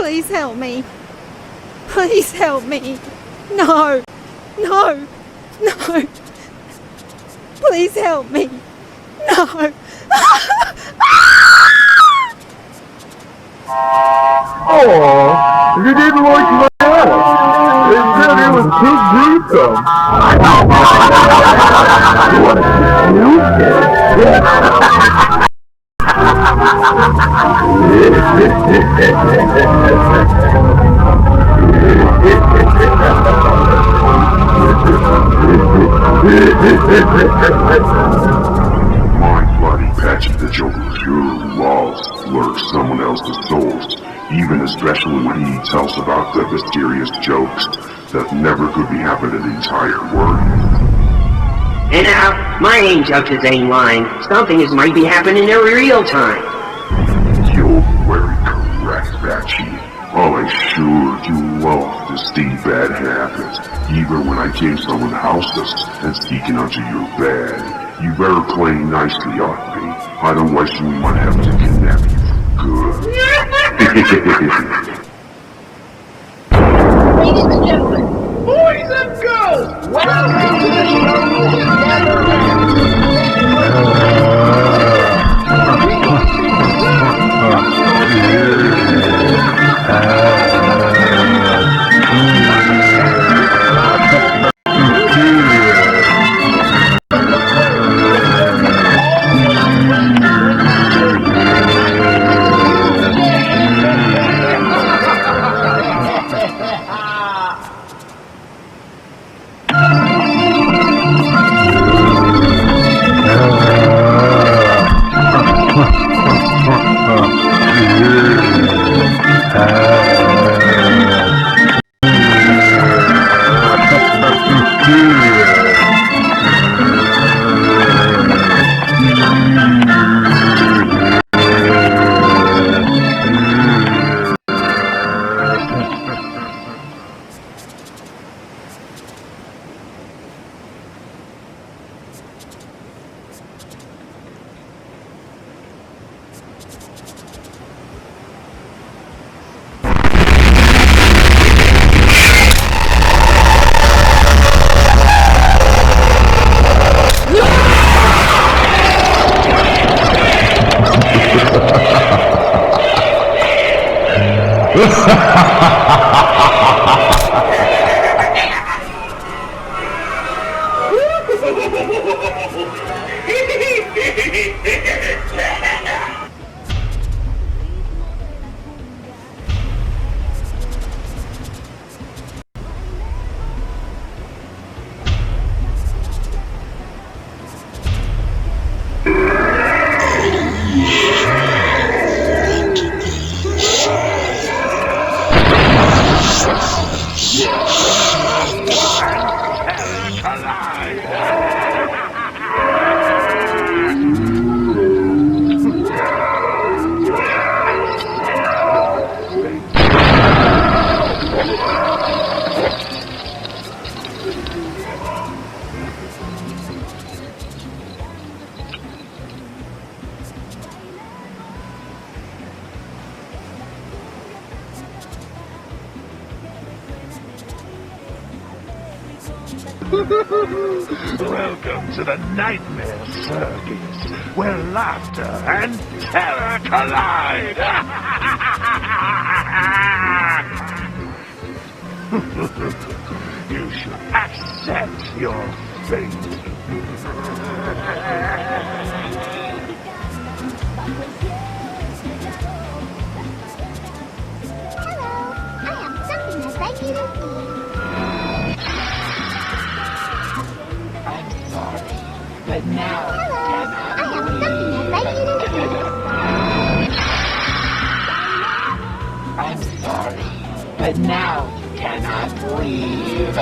Please help me. Please help me. No. No. No. Please help me. No. Oh, you didn't like my ass. They said it was too gruesome. Mind-bloody Patchy the Joker sure loves lurks someone else's souls, even especially when he tells about the mysterious jokes that never could be happened in the entire world. And now, my ain't jokes ain't lying. Something is might be happening in real time. You're very correct, Patchy. Oh, I sure do love to see bad habits, even when I came someone's houses and sneaking onto your bed. You better play nicely on me, otherwise we might have to kidnap you for good. Ladies and gentlemen, boys and girls, welcome to the show that never Welcome to the Nightmare Circus, where laughter and terror collide! You should accept your fate. But now, I'm sorry, but now you cannot leave.